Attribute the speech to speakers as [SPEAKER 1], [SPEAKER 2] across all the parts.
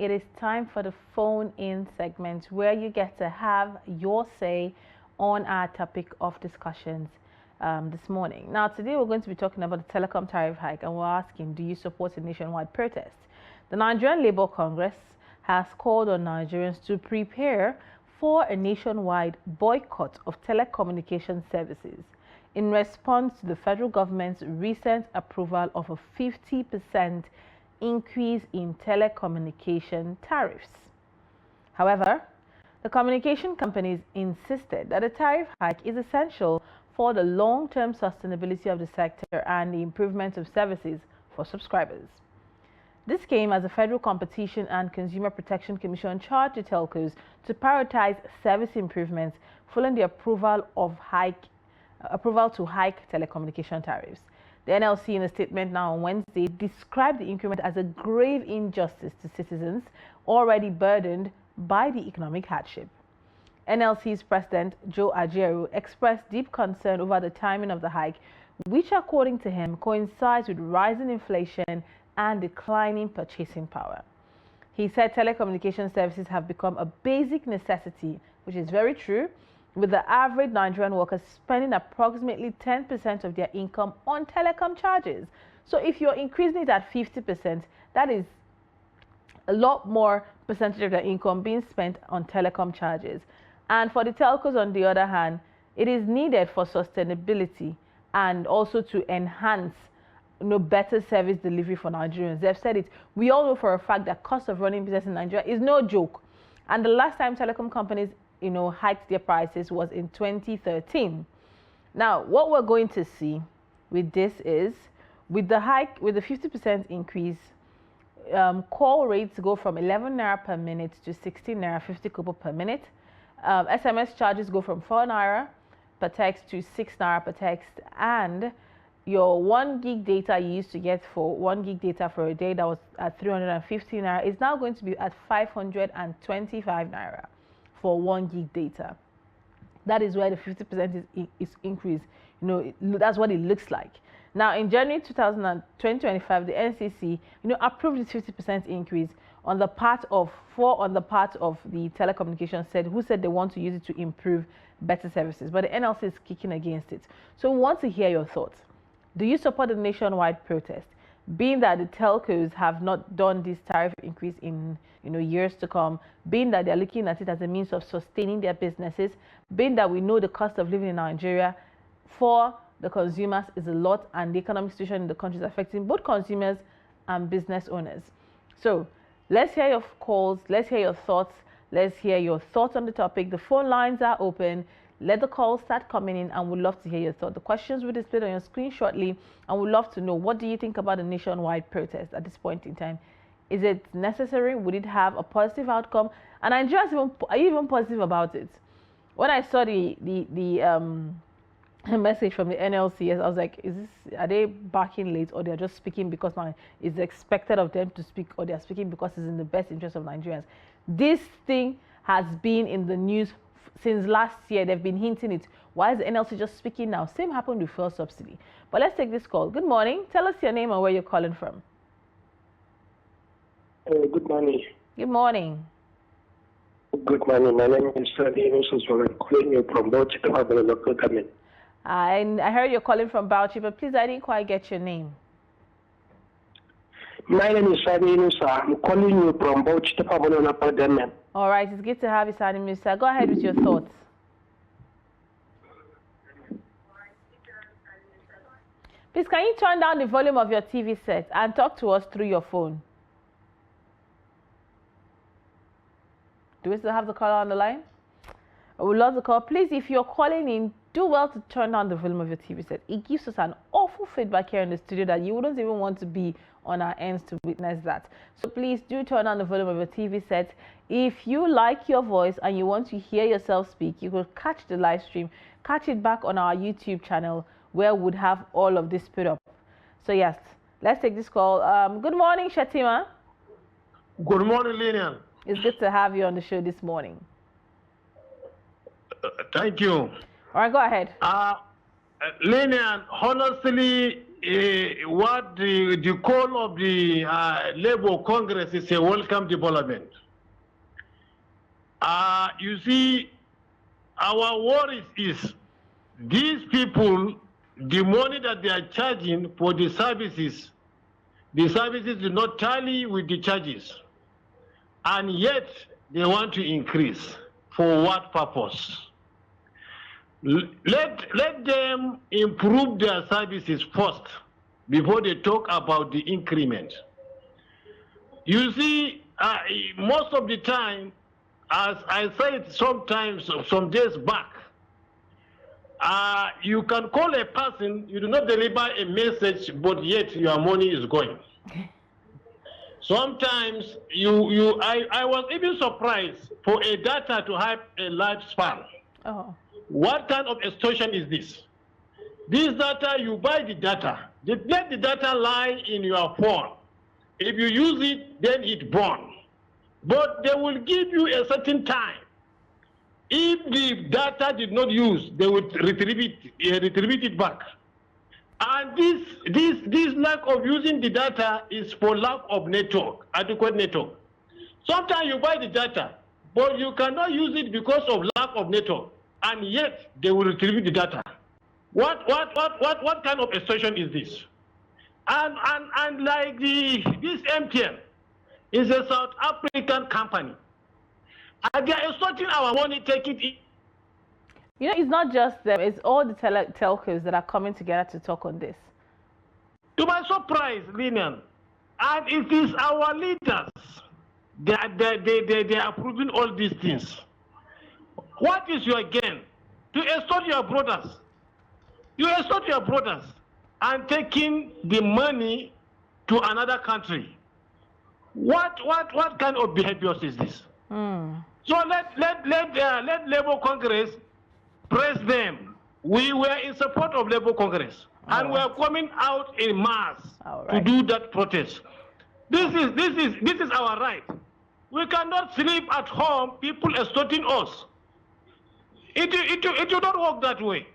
[SPEAKER 1] it is time for the phone-in segment where you get to have your say on our topic of discussions this morning. Now, today we're going to be talking about the telecom tariff hike, and we're asking, do you support a nationwide protest? The Nigerian Labour Congress has called on Nigerians to prepare for a nationwide boycott of telecommunication services in response to the federal government's recent approval of a 50% increase in telecommunication tariffs. However, the communication companies insisted that a tariff hike is essential for the long-term sustainability of the sector and the improvement of services for subscribers. This came as the Federal Competition and Consumer Protection Commission charged the telcos to prioritize service improvements following the approval to hike telecommunication tariffs. The NLC, in a statement now on Wednesday, described the increment as a grave injustice to citizens already burdened by the economic hardship. NLC's President, Joe Ajaero, expressed deep concern over the timing of the hike, which, according to him, coincides with rising inflation and declining purchasing power. He said telecommunication services have become a basic necessity, which is very true, with the average Nigerian worker spending approximately 10% of their income on telecom charges. So if you're increasing it at 50%, that is a lot more percentage of their income being spent on telecom charges. And for the telcos, on the other hand, it is needed for sustainability and also to enhance better service delivery for Nigerians. They've said it. We all know for a fact that cost of running business in Nigeria is no joke. And the last time telecom companies hiked their prices was in 2013. Now, what we're going to see with this is, with the hike, with the 50% increase, call rates go from 11 naira per minute to 16 naira 50 kobo per minute. SMS charges go from 4 naira per text to 6 naira per text, and your 1 gig data you used to get for 1 gig data for a day that was at 350 naira is now going to be at 525 naira for 1 gig data. That is where the 50% is increase. That's what it looks like. Now, in January 2025, the NCC, approved this 50% increase on the part of the telecommunications who said they want to use it to improve better services. But the NLC is kicking against it. So we want to hear your thoughts. Do you support the nationwide protest? Being that the telcos have not done this tariff increase in years to come, being that they're looking at it as a means of sustaining their businesses, being that we know the cost of living in Nigeria for the consumers is a lot, and the economic situation in the country is affecting both consumers and business owners. So let's hear your calls, let's hear your thoughts, let's hear your thoughts on the topic. The phone lines are open. Let the calls start coming in, and we'd love to hear your thoughts. The questions will be displayed on your screen shortly, and we'd love to know, what do you think about the nationwide protest at this point in time? Is it necessary? Would it have a positive outcome? And Nigerians, are you even positive about it? When I saw the message from the NLC, I was like, are they barking late, or they're just speaking because now it's expected of them to speak, or they're speaking because it's in the best interest of Nigerians? This thing has been in the news since last year. They've been hinting it. Why is the NLC just speaking now? Same happened with fuel subsidy. But let's take this call. Good morning. Tell us your name and where you're calling from.
[SPEAKER 2] Good morning.
[SPEAKER 1] Good morning.
[SPEAKER 2] Good morning. My name is Lilian Ogazi. I'm calling you from Bauchi, local government.
[SPEAKER 1] I heard you're calling from Bauchi, but please, I didn't quite get your name.
[SPEAKER 2] My name is Lilian Ogazi. I'm calling you from Bauchi, local government.
[SPEAKER 1] All right, it's good to have you, Sani Musa. Go ahead with your thoughts. Please, can you turn down the volume of your TV set and talk to us through your phone? Do we still have the caller on the line? I would love the call. Please, if you're calling in, do well to turn down the volume of your TV set. It gives us an awful feedback here in the studio that you wouldn't even want to be on our ends to witness that. So please do turn on the volume of your TV set. If you like your voice and you want to hear yourself speak, you will catch the live stream, catch it back on our YouTube channel, where we'd have all of this put up. So yes, let's take this call. Good morning, Shatima.
[SPEAKER 3] Good morning, Lilian.
[SPEAKER 1] It's good to have you on the show this morning.
[SPEAKER 3] Thank you.
[SPEAKER 1] All right, go ahead.
[SPEAKER 3] Lilian, honestly, what the call of the Labour Congress is a welcome development. You see, our worry is these people, the money that they are charging for the services do not tally with the charges. And yet, they want to increase. For what purpose? Let them improve their services first before they talk about the increment. You see, most of the time, as I said sometimes, some days back, you can call a person, you do not deliver a message, but yet your money is going. Sometimes I was even surprised for a data to have a lifespan. Oh. What kind of extortion is this? This data, you buy the data. Let the data lie in your phone. If you use it, then it burns. But they will give you a certain time. If the data did not use, they would retrieve it back. And this lack of using the data is for lack of network, adequate network. Sometimes you buy the data, but you cannot use it because of lack of network, and yet they will retrieve the data. What kind of extortion is this? And like this MTN is a South African company, and they are extorting our money, take it in.
[SPEAKER 1] You know, it's not just them, it's all the telcos that are coming together to talk on this.
[SPEAKER 3] To my surprise, Lilian, and it is our leaders, they are approving all these things. What is your gain? To extort your brothers. You extort your brothers and taking the money to another country. What kind of behaviors is this? So let Labour Congress press them. We were in support of Labour Congress, and we are coming out in mass to do that protest. This is our right. We cannot sleep at home. People extorting us. It will not work that way.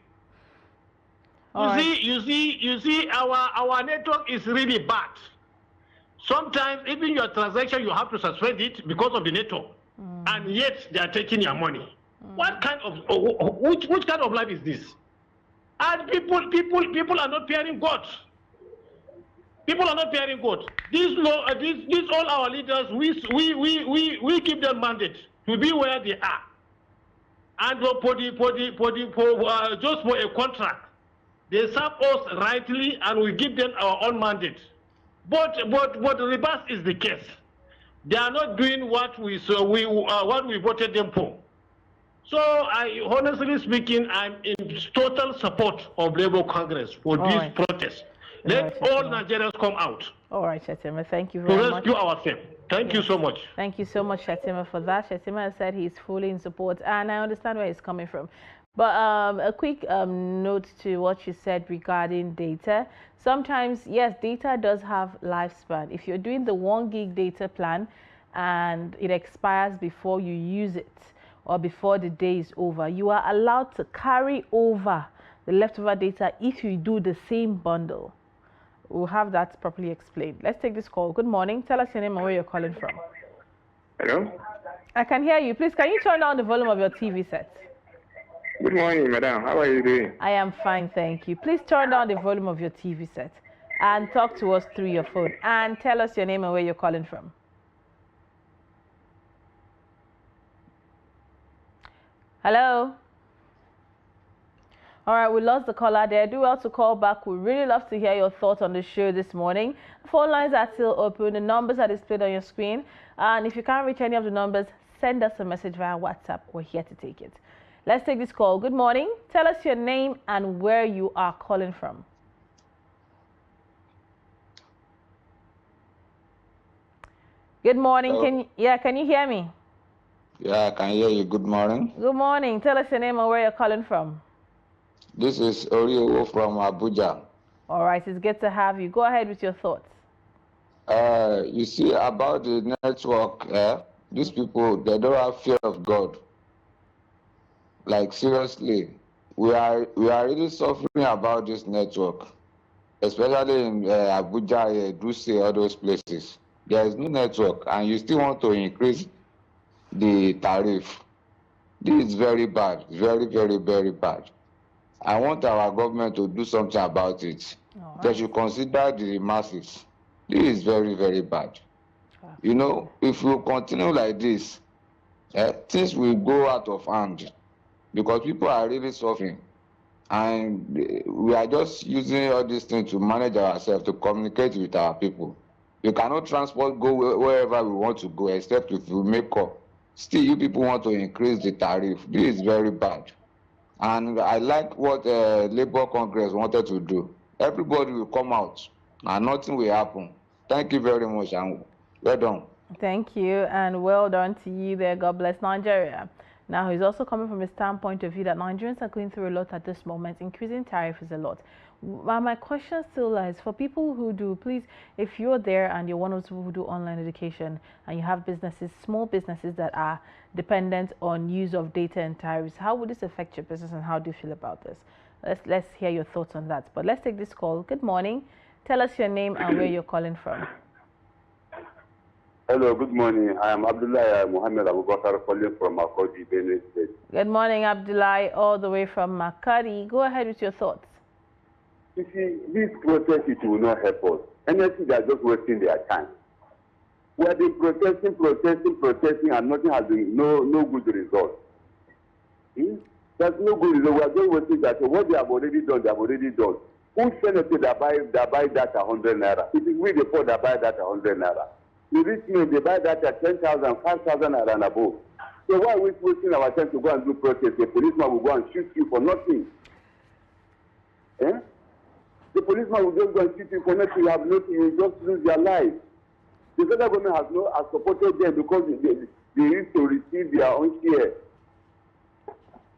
[SPEAKER 3] You see, our network is really bad. Sometimes even your transaction, you have to suspend it because of the network, and yet they are taking your money. What kind of which kind of life is this? And people are not fearing God. People are not fearing God. These all our leaders, we give them mandate to be where they are, and just for a contract, they serve us rightly, and we give them our own mandate. But the reverse is the case. They are not doing what we voted them for. So, honestly speaking, I'm in total support of Labour Congress for this protest. Let all Nigerians come out.
[SPEAKER 1] All right, Shetima, thank you very much.
[SPEAKER 3] To rescue ourselves. Thank you so much.
[SPEAKER 1] Thank you so much, Shetima, for that. Shetima said he's fully in support, and I understand where he's coming from. But a quick note to what you said regarding data. Sometimes, yes, data does have lifespan. If you're doing the 1 gig data plan and it expires before you use it, or before the day is over, you are allowed to carry over the leftover data if you do the same bundle. We'll have that properly explained. Let's take this call. Good morning. Tell us your name and where you're calling from.
[SPEAKER 4] Hello?
[SPEAKER 1] I can hear you. Please, can you turn down the volume of your TV set?
[SPEAKER 4] Good morning, madam. How are you doing?
[SPEAKER 1] I am fine, thank you. Please turn down the volume of your TV set and talk to us through your phone. And tell us your name and where you're calling from. Hello? All right, we lost the caller there. Do well to call back. We'd really love to hear your thoughts on the show this morning. The phone lines are still open. The numbers are displayed on your screen. And if you can't reach any of the numbers, send us a message via WhatsApp. We're here to take it. Let's take this call. Good morning. Tell us your name and where you are calling from. Good morning.
[SPEAKER 5] Hello.
[SPEAKER 1] Can you hear me?
[SPEAKER 5] Yeah, I can hear you. Good morning.
[SPEAKER 1] Good morning. Tell us your name and where you're calling from.
[SPEAKER 5] This is Oriowo from Abuja.
[SPEAKER 1] All right, it's good to have you. Go ahead with your thoughts.
[SPEAKER 5] You see, about the network, these people, they don't have fear of God. Like, seriously, we are really suffering about this network. especially in Abuja, Duse, all those places. There is no network, and you still want to increase the tariff. This is very bad, very, very, very bad. I want our government to do something about it.
[SPEAKER 1] All
[SPEAKER 5] They
[SPEAKER 1] right.
[SPEAKER 5] should consider the masses. This is very, very bad. You know, if we continue like this, things will go out of hand because people are really suffering. And we are just using all these things to manage ourselves, to communicate with our people. We cannot transport, go wherever we want to go, except if we make up. Still, you people want to increase the tariff. This is very bad. And I like what Labour Congress wanted to do. Everybody will come out and nothing will happen. Thank you very much and well done.
[SPEAKER 1] Thank you, and well done to you there. God bless Nigeria. Now, he's also coming from a standpoint of view that Nigerians are going through a lot at this moment. Increasing tariff is a lot. My question still lies for people who do, please, if you're there and you're one of those people who do online education and you have businesses, small businesses that are dependent on use of data and tariffs, how would this affect your business and how do you feel about this? Let's hear your thoughts on that. But let's take this call. Good morning. Tell us your name and where you're calling from.
[SPEAKER 6] Hello, good morning. I am Abdullah Muhammad Abubakar calling from Makodi, Benue State.
[SPEAKER 1] Good morning, Abdullah, all the way from Makadi. Go ahead with your thoughts.
[SPEAKER 6] You see, this protest, it will not help us. NSC, they are just wasting their time. We have been protesting, and nothing has been, no good result. There's no good result. We are just wasting that. So what they have already done, they have already done. Who senator that buy that 100 naira? It is we the poor that buy that 100 naira. The rich men, they buy that at 10,000, 5,000 and above. So why are we wasting our time to go and do protest? The policeman will go and shoot you for nothing. Eh? The policeman will just go and shoot you for nothing. You have nothing. You just lose your life. The federal government has supported them because they used to receive their own share.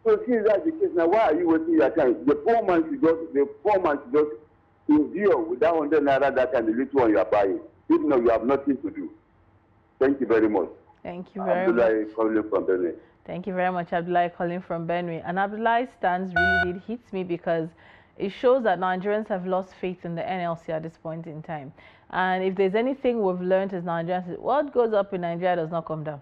[SPEAKER 6] So since that's the case, now why are you wasting your time? The poor man should just endure with that 100 naira that and the little one you are buying. If not, you have nothing to do. Thank you very much.
[SPEAKER 1] Thank you very much.
[SPEAKER 6] Abdullah calling from Benue.
[SPEAKER 1] Thank you very much, Abdullah calling from Benue. And Abdullah's stance really hits me because it shows that Nigerians have lost faith in the NLC at this point in time. And if there's anything we've learned as Nigerians, what goes up in Nigeria does not come down.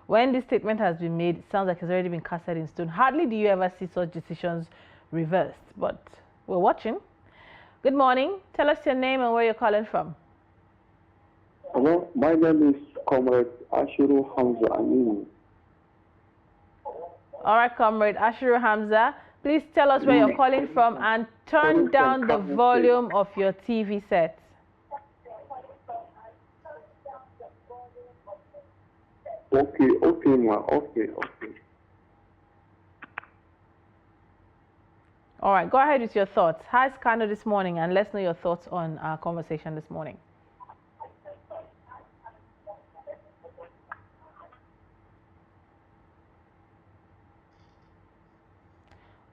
[SPEAKER 1] When this statement has been made, it sounds like it's already been casted in stone. Hardly do you ever see such decisions reversed, but we're watching. Good morning. Tell us your name and where you're calling from.
[SPEAKER 2] Hello, my name is Comrade Ashiru Hamza Aminu.
[SPEAKER 1] All right, Comrade Ashiru Hamza, please tell us where you're calling from and turn down the volume of your TV set.
[SPEAKER 2] Okay, ma. Okay.
[SPEAKER 1] All right, go ahead with your thoughts. How's Kano this morning? And let's know your thoughts on our conversation this morning.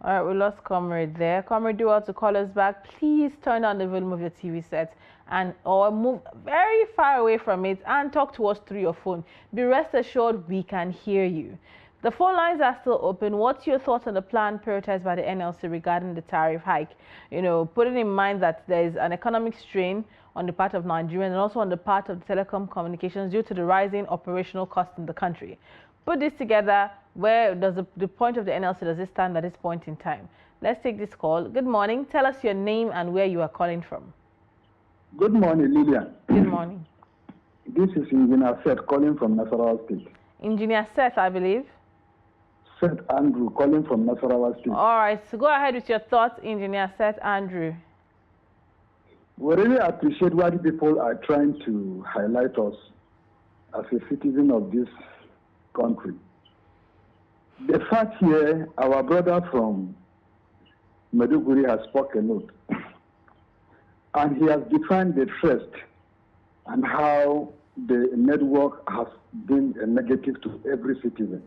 [SPEAKER 1] All right, we lost Comrade there. Comrade, do want to call us back. Please turn down the volume of your TV set or move very far away from it and talk to us through your phone. Be rest assured we can hear you. The phone lines are still open. What's your thoughts on the plan prioritized by the NLC regarding the tariff hike? You know, putting in mind that there is an economic strain on the part of Nigerians and also on the part of the telecom communications due to the rising operational costs in the country. Put this together, where does the point of the NLC, does it stand at this point in time? Let's take this call. Good morning. Tell us your name and where you are calling from.
[SPEAKER 7] Good morning, Lilian.
[SPEAKER 1] Good morning.
[SPEAKER 7] This is Engineer Seth calling from Nasarawa State.
[SPEAKER 1] Engineer Seth, I believe.
[SPEAKER 7] Seth Andrew calling from Nasarawa State.
[SPEAKER 1] All right, so go ahead with your thoughts, Engineer Seth Andrew.
[SPEAKER 7] We really appreciate what people are trying to highlight us as a citizen of this country. The fact here, our brother from Maiduguri has spoken a lot, and he has defined the threat and how the network has been a negative to every citizen.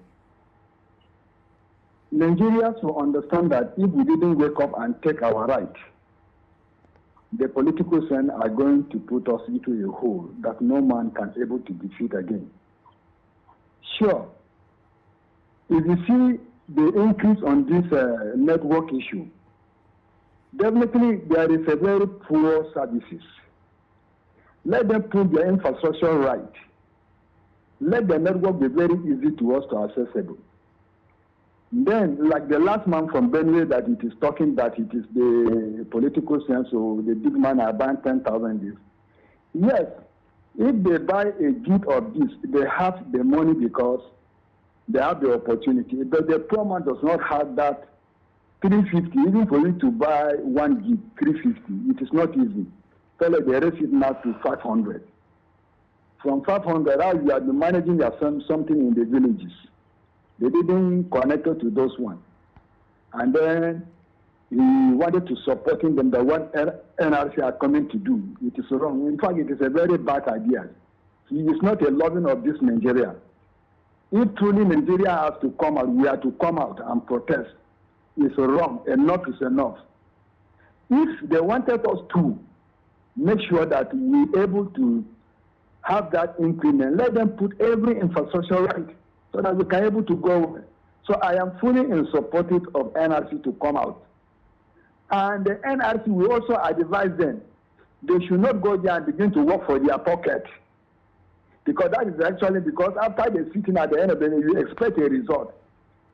[SPEAKER 7] Nigerians will understand that if we didn't wake up and take our right, the political scene are going to put us into a hole that no man can able to defeat again. Sure, if you see the increase on this network issue, Definitely, there is a very poor services. Let them put their infrastructure right. Let the network be very easy to us to accessible. Then, like the last man from Benue that it is talking that it is the political sense, so the big man are buying 10,000 this. Yes, if they buy a gig of this, they have the money because they have the opportunity. But the poor man does not have that 350, even for you to buy 1 gig, 350. It is not easy. So like they raise it now to 500. From 500, now you are managing your something in the villages. They didn't connect to those ones. And then he wanted to support them that what NRC are coming to do. It is wrong. In fact, it is a very bad idea. He is not a loving of this Nigeria. If truly Nigeria has to come out, we have to come out and protest. It's wrong. Enough is enough. If they wanted us to make sure that we're able to have that increment, let them put every infrastructure right so that we can able to go. So I am fully in support of NRC to come out. And the NRC will also advise them, they should not go there and begin to work for their pocket. Because that is actually because after they're sitting at the end of the day, you expect a result.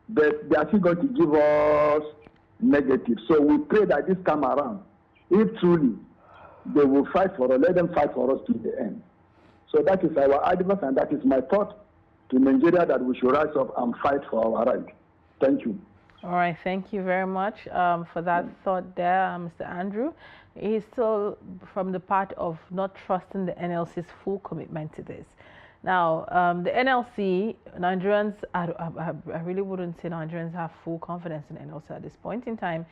[SPEAKER 7] But they are still going to give us negative. So we pray that this time around, if truly they will fight for us, let them fight for us to the end. So that is our advice and that is my thought to Nigeria, that we should rise up and fight for our right. Thank you.
[SPEAKER 1] All right, thank you very much for that thought there, Mr. Andrew. He's still from the part of not trusting the NLC's full commitment to this. Now, the NLC, Nigerians, I really wouldn't say Nigerians have full confidence in NLC at this point in time,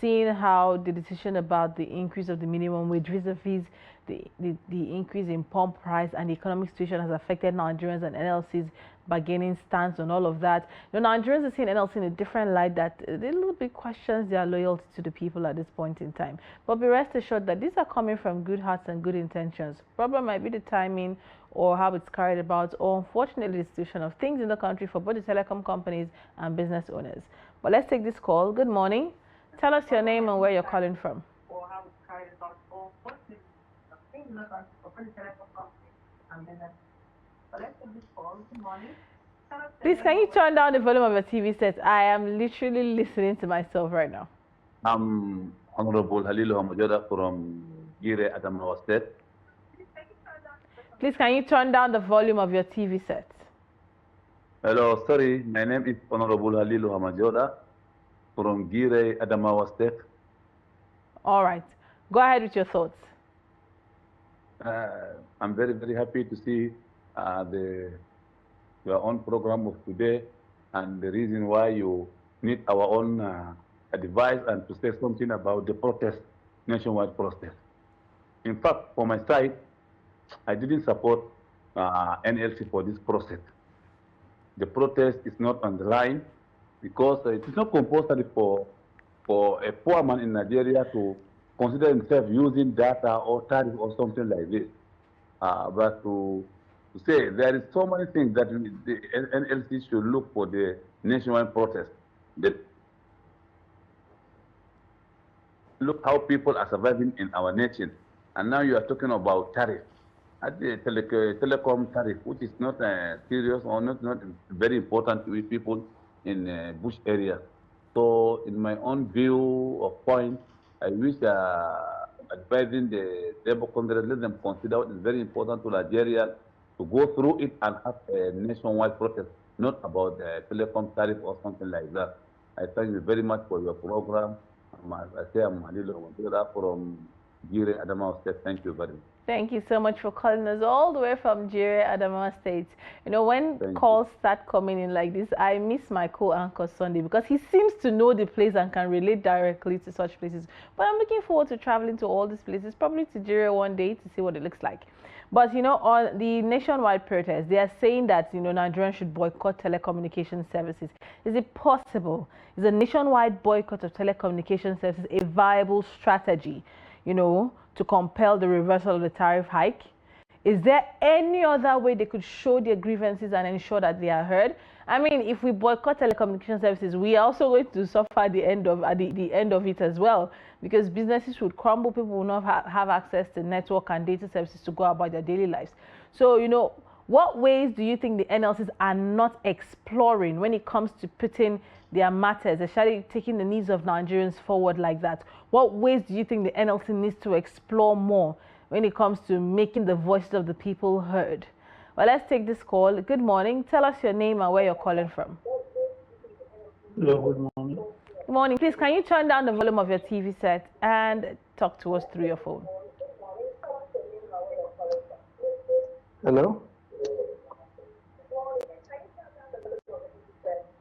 [SPEAKER 1] seeing how the decision about the increase of the minimum wage vis-a-vis the increase in pump price and the economic situation has affected Nigerians and NLC's bargaining stance on all of that. You know, Nigerians are seeing NLC in a different light that a little bit questions their loyalty to the people at this point in time. But be rest assured that these are coming from good hearts and good intentions. Problem might be the timing or how it's carried about, or unfortunately the situation of things in the country for both the telecom companies and business owners. But let's take this call. Good morning. Tell us your name and where you're calling from. Please, can you turn down the volume of your TV set? I am literally listening to myself right now.
[SPEAKER 8] I'm Honorable Halilu Hamajoda from Gire, Adamawa State.
[SPEAKER 1] Please, can you turn down the volume of your TV set?
[SPEAKER 8] Hello, sorry, my name is Honorable Halilu Hamajoda from Gire, Adamawa State.
[SPEAKER 1] All right, go ahead with your thoughts.
[SPEAKER 8] I'm very, very happy to see your own program of today and the reason why you need our own advice and to say something about the protest, nationwide protest. In fact, for my side, I didn't support NLC for this process. The protest is not on the line because it is not compulsory for a poor man in Nigeria to consider himself using data or tariff or something like this. But to say there is so many things that the NLC should look for the nationwide protest. Look how people are surviving in our nation. And now you are talking about tariff. At the telecom tariff, which is not serious or not very important to people in bush area. So in my own view of point, I wish advising the Labour Congress, let them consider it is very important to Nigeria to go through it and have a nationwide protest, not about the telecom tariff or something like that. I thank you very much for your program. I say I'm Halilu from Gire, Adamawa State. Thank you very much.
[SPEAKER 1] Thank you so much for calling us all the way from Gire, Adamawa State. You know, when calls start coming in like this, I miss my co-anchor Sunday because he seems to know the place and can relate directly to such places. But I'm looking forward to traveling to all these places, probably to Gire one day to see what it looks like. But, you know, on the nationwide protest, they are saying that, you know, Nigerians should boycott telecommunication services. Is it possible? Is a nationwide boycott of telecommunication services a viable strategy, you know, to compel the reversal of the tariff hike? Is there any other way they could show their grievances and ensure that they are heard? I mean, if we boycott telecommunication services, we are also going to suffer at the end of it as well, because businesses would crumble. People will not have access to network and data services to go about their daily lives. So, you know, what ways do you think the NLCs are not exploring when it comes to putting their matters, especially taking the needs of Nigerians forward like that? What ways do you think the NLC needs to explore more when it comes to making the voices of the people heard? Well, let's take this call. Good morning. Tell us your name and where you're calling from.
[SPEAKER 9] Hello, good morning.
[SPEAKER 1] Good morning. Please, can you turn down the volume of your TV set and talk to us through your phone?
[SPEAKER 9] Hello?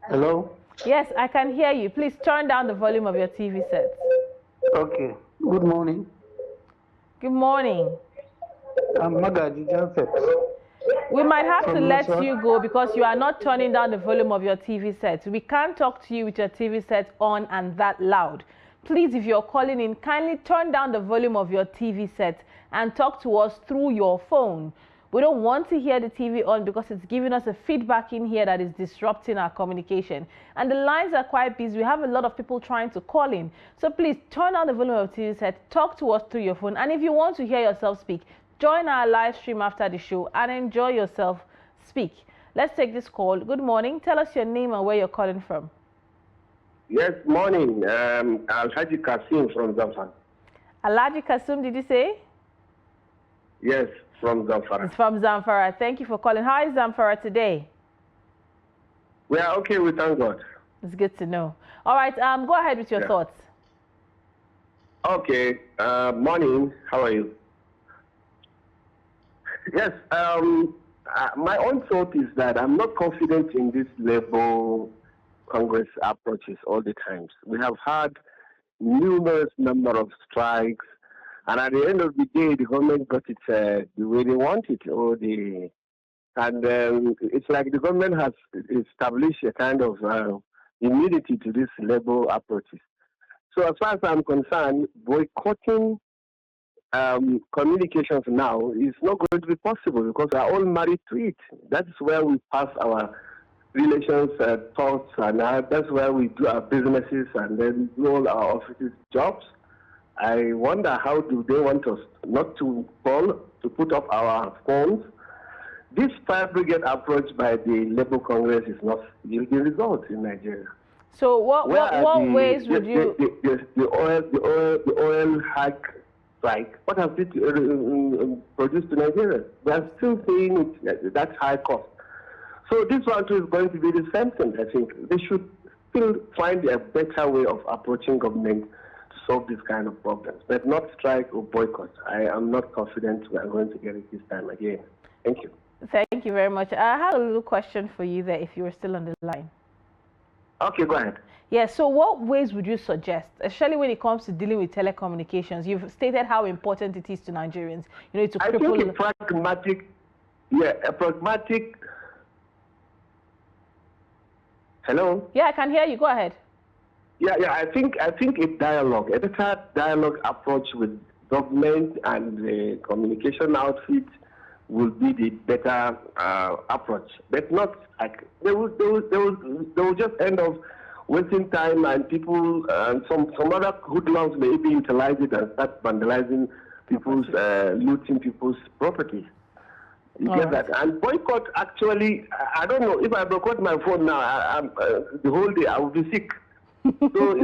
[SPEAKER 9] Hello?
[SPEAKER 1] Yes, I can hear you. Please turn down the volume of your TV set.
[SPEAKER 9] Okay. Good morning.
[SPEAKER 1] Good morning.
[SPEAKER 9] I'm Magaji Janset.
[SPEAKER 1] We might have to let you go because you are not turning down the volume of your TV set. We can't talk to you with your TV set on and that loud. Please, if you're calling in, kindly turn down the volume of your TV set and talk to us through your phone. We don't want to hear the TV on because it's giving us a feedback in here that is disrupting our communication. And the lines are quite busy. We have a lot of people trying to call in. So please turn down the volume of the TV set, talk to us through your phone. And if you want to hear yourself speak, join our live stream after the show and enjoy yourself speak. Let's take this call. Good morning. Tell us your name and where you're calling from.
[SPEAKER 2] Yes, morning. Alhaji Kasim from Zamfara.
[SPEAKER 1] Alhaji Kasim, did you say?
[SPEAKER 2] Yes, from Zamfara.
[SPEAKER 1] It's from Zamfara. Thank you for calling. How is Zamfara today?
[SPEAKER 2] We are okay, we thank God.
[SPEAKER 1] It's good to know. All right, go ahead with your thoughts.
[SPEAKER 2] Okay, morning. How are you? Yes, my own thought is that I'm not confident in this Labour Congress approaches all the times. We have had numerous number of strikes, and at the end of the day, the government got it the way they want it, it's like the government has established a kind of immunity to this Labour approaches. So as far as I'm concerned, boycotting communications now is not going to be possible because we are all married to it. That's where we pass our relations, thoughts, and that's where we do our businesses and then do all our offices jobs. I wonder how do they want us not to call, to put up our phones. This fire brigade approach by the Labour Congress is not yielding results in Nigeria.
[SPEAKER 1] So what ways would you...
[SPEAKER 2] The oil hike strike, what has it produced to Nigeria? We are still paying it that high cost. So this one too is going to be the same thing, I think. They should still find a better way of approaching government to solve this kind of problems, but not strike or boycott. I am not confident we are going to get it this time again. Thank you.
[SPEAKER 1] Thank you very much. I had a little question for you there if you were still on the line.
[SPEAKER 2] Okay, go ahead.
[SPEAKER 1] Yeah, so what ways would you suggest, especially when it comes to dealing with telecommunications? You've stated how important it is to Nigerians. You know, to cripple...
[SPEAKER 2] I think a pragmatic... Hello?
[SPEAKER 1] Yeah, I can hear you. Go ahead.
[SPEAKER 2] Yeah, I think a better dialogue approach with government and the communication outfit will be the better approach. But not like they will just end up wasting time, and people and some other hoodlums may be utilize it and start vandalizing people's, looting people's property. You get that? And boycott, actually, I don't know, if I boycott my phone now, the whole day I will be sick. So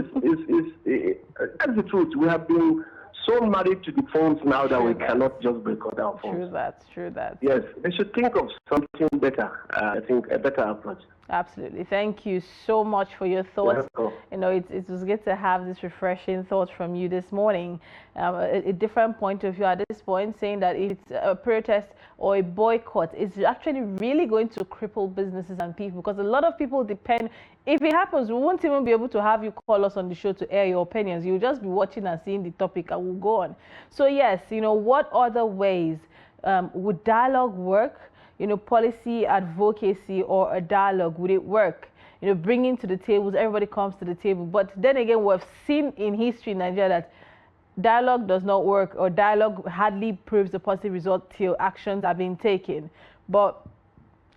[SPEAKER 2] that's the truth. We have been so married to the phones now that we cannot just boycott our phones.
[SPEAKER 1] True that.
[SPEAKER 2] Yes, they should think of something better. I think a better approach.
[SPEAKER 1] Absolutely. Thank you so much for your thoughts. You know, it was good to have this refreshing thoughts from you this morning. A different point of view at this point, saying that if it's a protest or a boycott, it's actually really going to cripple businesses and people, because a lot of people depend. If it happens, we won't even be able to have you call us on the show to air your opinions. You'll just be watching and seeing the topic and we'll go on. So yes, you know, what other ways would dialogue work? You know, policy advocacy or a dialogue, would it work? You know, bringing to the tables, everybody comes to the table. But then again, we've seen in history in Nigeria that dialogue does not work, or dialogue hardly proves a positive result till actions are being taken. But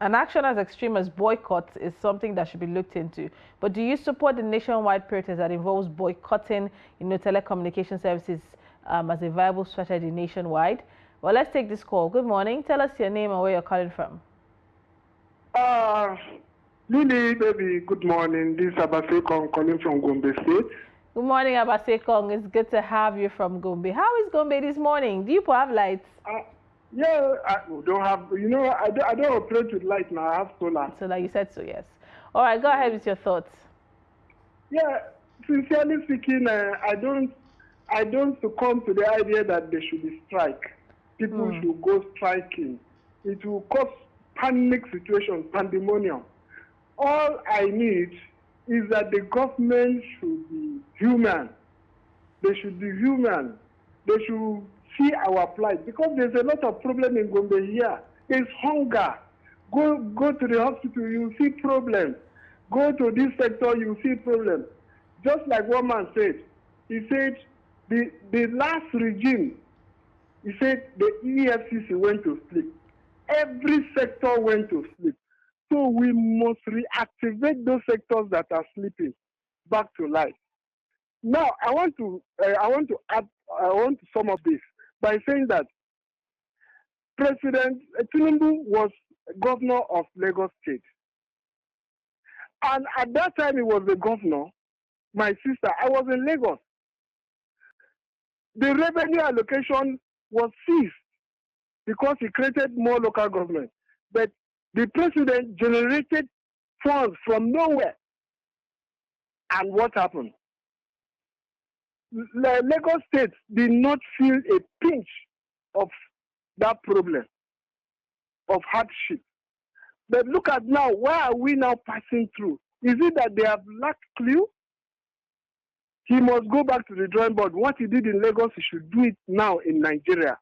[SPEAKER 1] an action as extreme as boycott is something that should be looked into. But do you support the nationwide protest that involves boycotting, telecommunication services as a viable strategy nationwide? Well, let's take this call. Good morning. Tell us your name and where you're calling from.
[SPEAKER 10] Lily, baby, good morning. This is Abasekong calling from Gombe State.
[SPEAKER 1] Good morning, Abasekong. It's good to have you from Gombe. How is Gombe this morning? Do you have lights?
[SPEAKER 10] Yeah, I don't have, I don't operate with light now. I have solar.
[SPEAKER 1] Solar, you said so, yes. All right, go ahead with your thoughts.
[SPEAKER 10] Yeah, sincerely speaking, I don't succumb to the idea that there should be strike. People should go striking. It will cause panic situation, pandemonium. All I need is that the government should be human. They should be human. They should see our plight, because there's a lot of problem in Gombe here. There's hunger. Go to the hospital, you see problems. Go to this sector, you see problems. Just like one man said, he said the last regime, he said the EFCC went to sleep. Every sector went to sleep. So we must reactivate those sectors that are sleeping back to life. Now, I want to sum up this by saying that President Tinubu was governor of Lagos State. And at that time he was the governor, my sister, I was in Lagos. The revenue allocation was seized because he created more local government. But the president generated funds from nowhere. And what happened? Lagos State did not feel a pinch of that problem, of hardship. But look at now, why are we now passing through? Is it that they have lacked clue? He must go back to the drawing board. What he did in Lagos, he should do it now in Nigeria.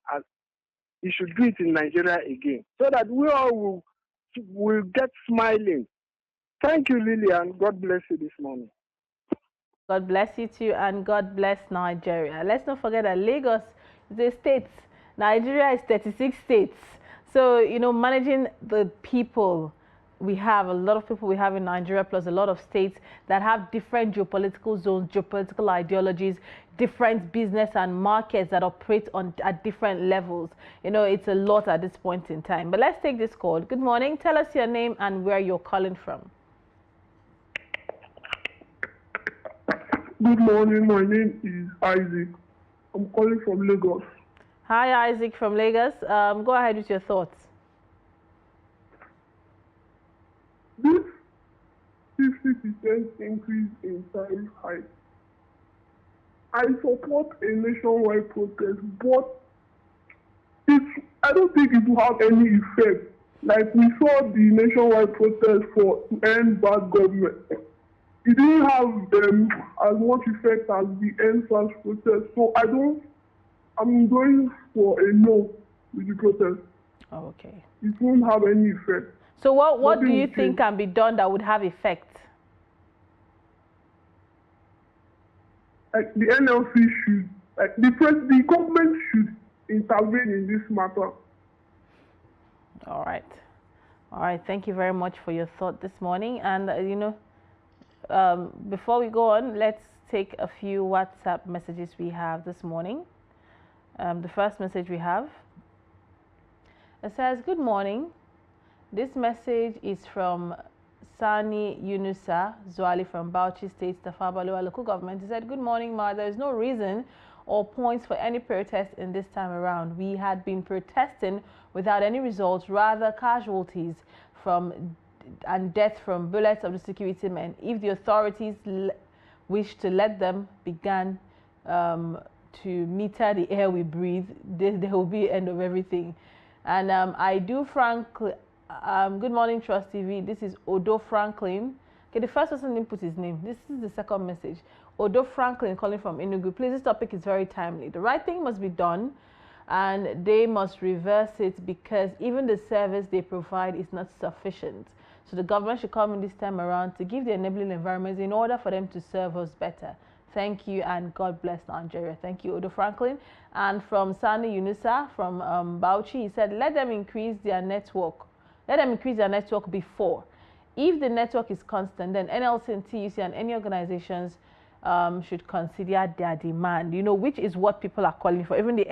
[SPEAKER 10] He should do it in Nigeria again, so that we all will get smiling. Thank you, Lilian. God bless you this morning.
[SPEAKER 1] God bless you too, and God bless Nigeria. Let's not forget that Lagos is a state. Nigeria is 36 states. So, managing the people, we have a lot of people we have in Nigeria, plus a lot of states that have different geopolitical zones, geopolitical ideologies, different business and markets that operate at different levels. It's a lot at this point in time. But let's take this call. Good morning. Tell us your name and where you're calling from.
[SPEAKER 10] Good morning. My name is Isaac. I'm calling from Lagos.
[SPEAKER 1] Hi, Isaac from Lagos. Go ahead with your thoughts.
[SPEAKER 10] This 50% increase in tariff hike, I support a nationwide protest, but I don't think it will have any effect. Like we saw the nationwide protest to end bad government. It didn't have as much effect as the end SARS protest. So I'm going for a no with the protest.
[SPEAKER 1] Oh, okay.
[SPEAKER 10] It won't have any effect.
[SPEAKER 1] So what do you think can be done that would have effect?
[SPEAKER 10] Like the NLC should, the government should intervene in this matter.
[SPEAKER 1] All right. Thank you very much for your thought this morning. And before we go on, let's take a few WhatsApp messages we have this morning. The first message we have, it says, good morning. This message is from Sani Yunusa Zwali from Bauchi State, Tafabaloa local government. He said, good morning, Ma. There is no reason or points for any protest in this time around. We had been protesting without any results, rather casualties and death from bullets of the security men. If the authorities wish to let them begin to meter the air we breathe, there will be an end of everything. And I do frankly, good morning, Trust TV. This is Odo Franklin. Okay, the first person didn't put his name. This is the second message. Odo Franklin calling from Enugu. Please, this topic is very timely. The right thing must be done, and they must reverse it, because even the service they provide is not sufficient. So the government should come in this time around to give the enabling environments in order for them to serve us better. Thank you, and God bless Nigeria. Thank you, Odo Franklin. And from Sani Yunusa from Bauchi, he said, let them increase their network. Let them increase their network before. If the network is constant, then NLC and TUC and any organizations should consider their demand, you know, which is what people are calling for. Even the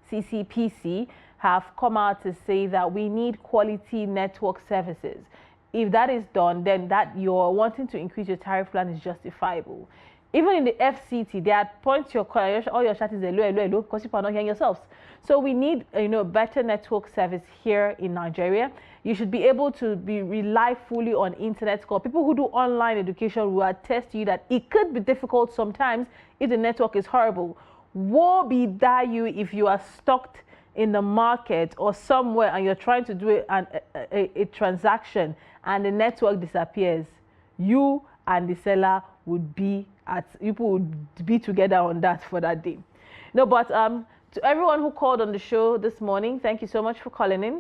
[SPEAKER 1] FCCPC have come out to say that we need quality network services. If that is done, then that you're wanting to increase your tariff plan is justifiable. Even in the FCT, they are points your all your chat is low because people are not hearing yourselves. So we need, you know, better network service here in Nigeria. You should be able to rely fully on internet call. People who do online education will attest to you that it could be difficult sometimes if the network is horrible. Woe be that you if you are stuck in the market or somewhere and you're trying to do a transaction and the network disappears. You and the seller would be people would be together on that for that day. No, but to everyone who called on the show this morning, thank you so much for calling in.